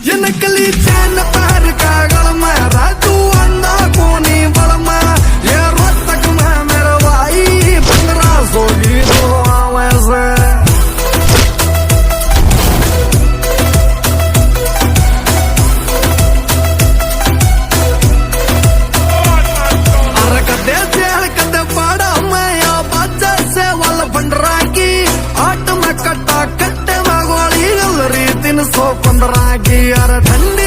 ये नकली चैन पैर का गलमा राजू अंधा कोनी बलमा ये रोहतक में मेरे भाई 1500 की दो वैसे अरे कदे चेल कदे पाड़ा मैं या बाजा से वाल बंडरा की आट में कट्टा कट्टे में गोली गलरी 315 की अरे ठंड